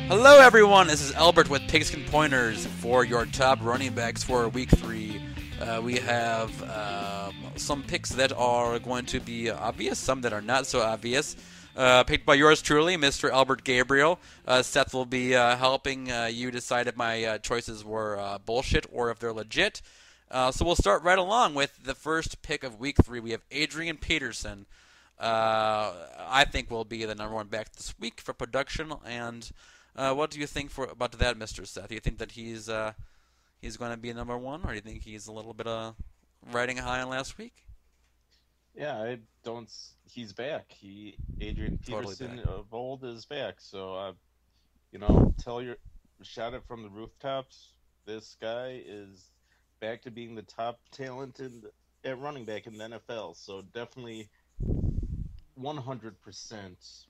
Hello everyone, this is Albert with Pigskin Pointers for your top running backs for Week 3. We have some picks that are going to be obvious, some that are not so obvious. Picked by yours truly, Mr. Albert Gabriel. Seth will be helping you decide if my choices were bullshit or if they're legit. So we'll start right along with the first pick of Week 3. We have Adrian Peterson. I think will be the number one back this week for production. And what do you think about that, Mr. Seth? Do you think that he's going to be number one, or do you think he's a little bit riding high on last week? Yeah, I don't. He's back. Adrian Totally Peterson back. of old is back. So, shout it from the rooftops. This guy is back to being the top talent at running back in the NFL. So definitely 100%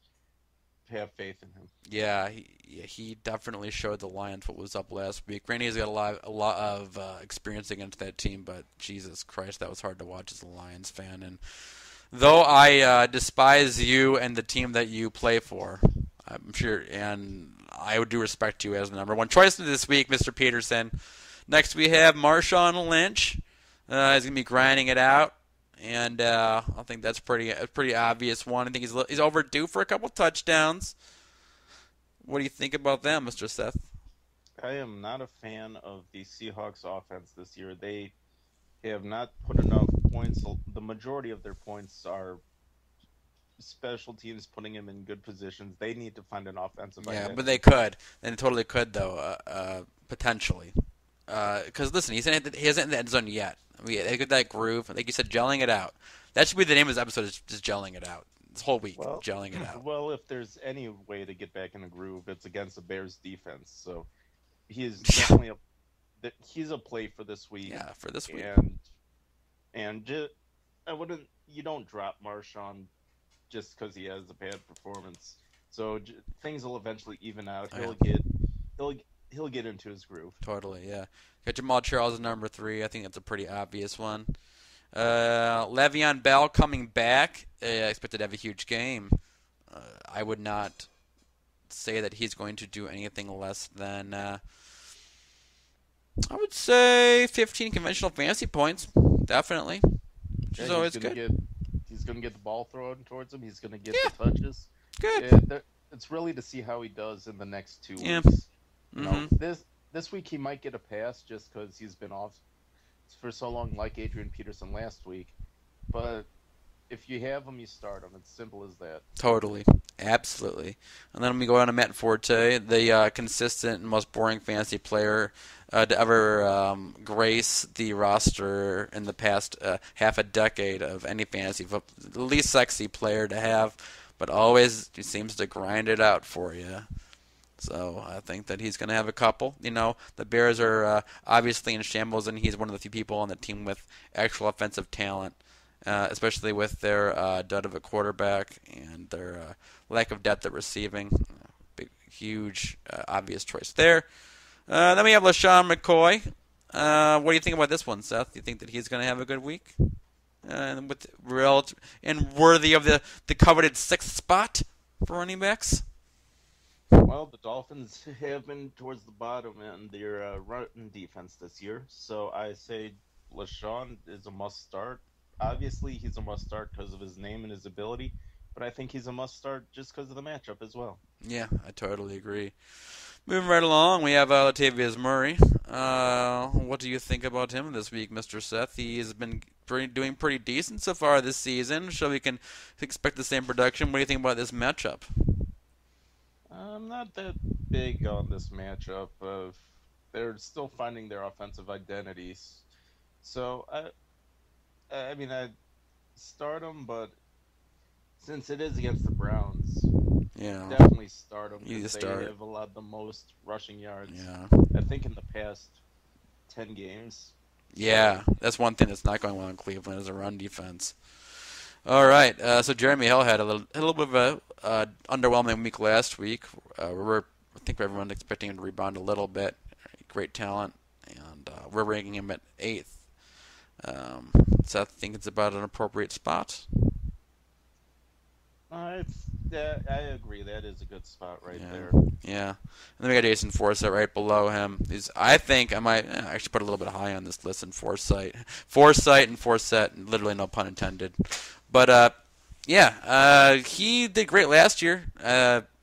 have faith in him. Yeah, he definitely showed the Lions what was up last week. Randy's got a lot of experience against that team, but Jesus Christ, that was hard to watch as a Lions fan. And though I despise you and the team that you play for, I'm sure, and I do respect you as the number one choice this week, Mr. Peterson. Next we have Marshawn Lynch. He's going to be grinding it out. And I think that's a pretty obvious one. I think he's overdue for a couple touchdowns. What do you think about them, Mr. Seth? I am not a fan of the Seahawks offense this year. They have not put enough points. The majority of their points are special teams putting him in good positions. They need to find an offensive identity. But they could. And totally could, though, potentially. Because, listen, he hasn't in the end zone yet. I mean, they get that groove. Like you said, gelling it out. That should be the name of this episode, is just gelling it out. This whole week, gelling it out. Well, if there's any way to get back in the groove, it's against the Bears defense. So he is definitely he's a play for this week. Yeah, for this week. You don't drop Marshawn just because he has a bad performance. So things will eventually even out. He'll get into his groove. Totally, yeah. Got Jamaal Charles at number 3. I think that's a pretty obvious one. Le'Veon Bell coming back. Expected to have a huge game. I would not say that he's going to do anything less than, I would say, 15 conventional fantasy points. Definitely. Which is always good. He's going to get the ball thrown towards him. He's going to get the touches. Good. It's really to see how he does in the next 2 weeks. Yeah. This week he might get a pass just because he's been off for so long, like Adrian Peterson last week. But if you have him, you start him. It's simple as that. Totally. Absolutely. And then we go on to Matt Forte, the consistent and most boring fantasy player to ever grace the roster in the past half a decade of any fantasy football. The least sexy player to have, but always he seems to grind it out for you. So I think that he's going to have a couple. The Bears are obviously in shambles, and he's one of the few people on the team with actual offensive talent, especially with their dud of a quarterback and their lack of depth at receiving. Big, huge, obvious choice there. Then we have LeSean McCoy. What do you think about this one, Seth? Do you think that he's going to have a good week? And worthy of the coveted 6th spot for running backs? Well, the Dolphins have been towards the bottom in their run defense this year, so I say LeSean is a must-start. Obviously, he's a must-start because of his name and his ability, but I think he's a must-start just because of the matchup as well. Yeah, I totally agree. Moving right along, we have Latavius Murray. What do you think about him this week, Mr. Seth? He has been doing pretty decent so far this season, so we can expect the same production. What do you think about this matchup? I'm not that big on this matchup. They're still finding their offensive identities. So, I start them, but since it is against the Browns, definitely start them because they have allowed the most rushing yards, I think, in the past 10 games. Yeah, that's one thing that's not going well in Cleveland is a run defense. All right, so Jeremy Hill had a little bit of a underwhelming week last week. I think everyone's expecting him to rebound a little bit. Great talent, and we're ranking him at 8th. So I think it's about an appropriate spot. I that I agree. That is a good spot right Yeah, there. yeah. And then we got Jason Forsett right below him. I think I might actually put a little bit high on this list in Foresight and Forsett, literally no pun intended. But yeah, he did great last year.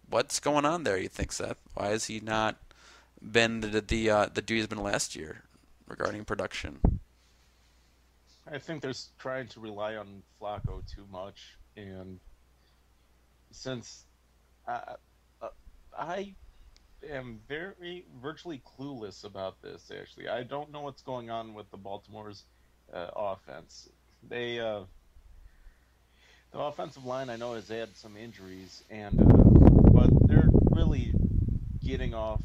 What's going on there? You think, Seth? Why has he not been the dude he's been last year regarding production? I think they're trying to rely on Flacco too much, and since I, uh, I am very virtually clueless about this. Actually, I don't know what's going on with the Baltimore's offense. They the offensive line I know has had some injuries, and but they're really getting off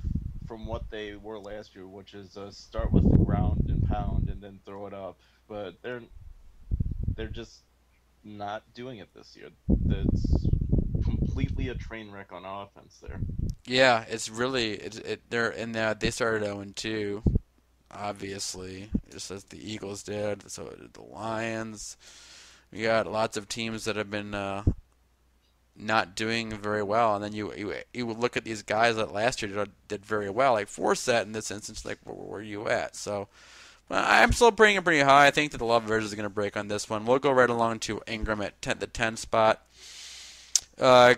from what they were last year, which is start with the ground and pound and then throw it up. But they're just not doing it this year. It's completely a train wreck on offense there. Yeah, it's really they're in that they started 0-2, obviously, just as the Eagles did. So did the Lions. We got lots of teams that have been not doing very well, and then you would look at these guys that last year did very well, like Forsett in this instance. Like, where are you at? So I'm still bringing it pretty high. I think that the love version is going to break on this one. We'll go right along to Ingram at the 10 spot.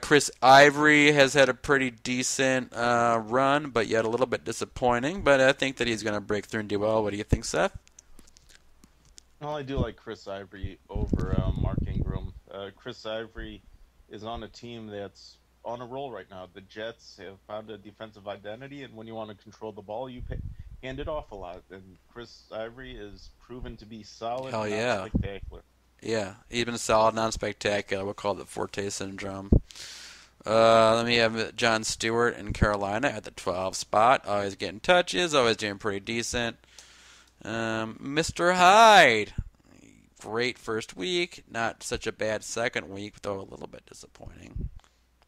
Chris Ivory has had a pretty decent run, but yet a little bit disappointing. But I think that he's going to break through and do well. What do you think, Seth? Well, I do like Chris Ivory over Mark Ingram. Chris Ivory is on a team that's on a roll right now. The Jets have found a defensive identity, and when you want to control the ball, hand it off a lot. And Chris Ivory is proven to be solid Hell and not yeah. spectacular. Yeah, he's been solid, non-spectacular. We'll call it the Forte syndrome. Then we have John Stewart in Carolina at the 12 spot. Always getting touches, always doing pretty decent. Mr. Hyde, great first week, not such a bad second week, though a little bit disappointing.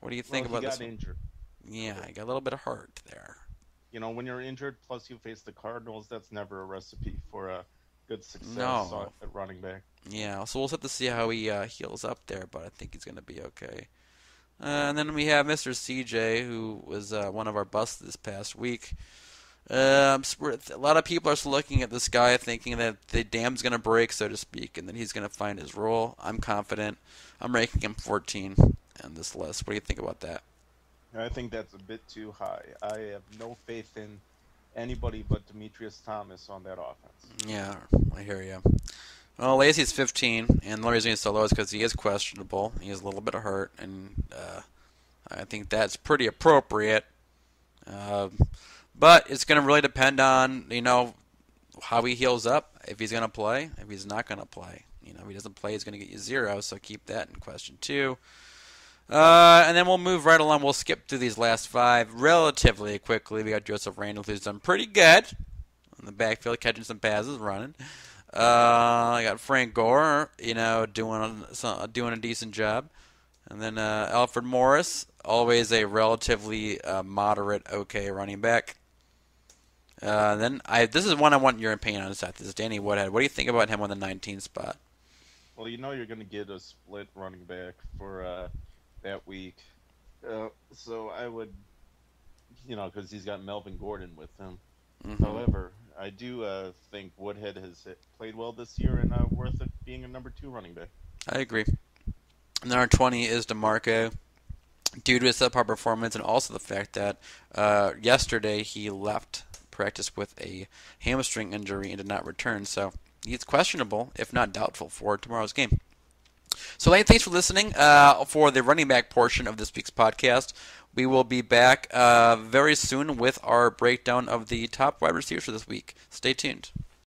What do you think Well, he about this got one? injured. Yeah, he got a little bit of hurt there. You know, when you're injured, plus you face the Cardinals, that's never a recipe for a good success No. at running back. Yeah, so we'll have to see how he heals up there, but I think he's going to be okay. And then we have Mr. CJ, who was one of our busts this past week. A lot of people are looking at this guy thinking that the dam's going to break, so to speak, and that he's going to find his role. I'm confident. I'm ranking him 14 on this list. What do you think about that? I think that's a bit too high. I have no faith in anybody but Demetrius Thomas on that offense. Yeah, I hear you. Well, Lacey's 15, and the only reason he's so low is because he is questionable. He is a little bit hurt, and I think that's pretty appropriate. Uh, but it's going to really depend on, how he heals up, if he's going to play, if he's not going to play. If he doesn't play, he's going to get you 0, so keep that in question, too. And then we'll move right along. We'll skip through these last 5 relatively quickly. We got Joseph Randal, who's done pretty good in the backfield, catching some passes, running. I got Frank Gore, doing a decent job, and then Alfred Morris, always a relatively moderate, okay running back. This is one I want your opinion on, Seth. This is Danny Woodhead. What do you think about him on the 19 spot? Well, you're going to get a split running back for that week. So I would, because he's got Melvin Gordon with him. Mm-hmm. However, I do think Woodhead has played well this year and worth it being a number 2 running back. I agree. And then our 20 is DeMarco. Due to his subpar performance and also the fact that yesterday he left practice with a hamstring injury and did not return. So he's questionable, if not doubtful, for tomorrow's game. So, thanks for listening for the running back portion of this week's podcast. We will be back very soon with our breakdown of the top wide receivers for this week. Stay tuned.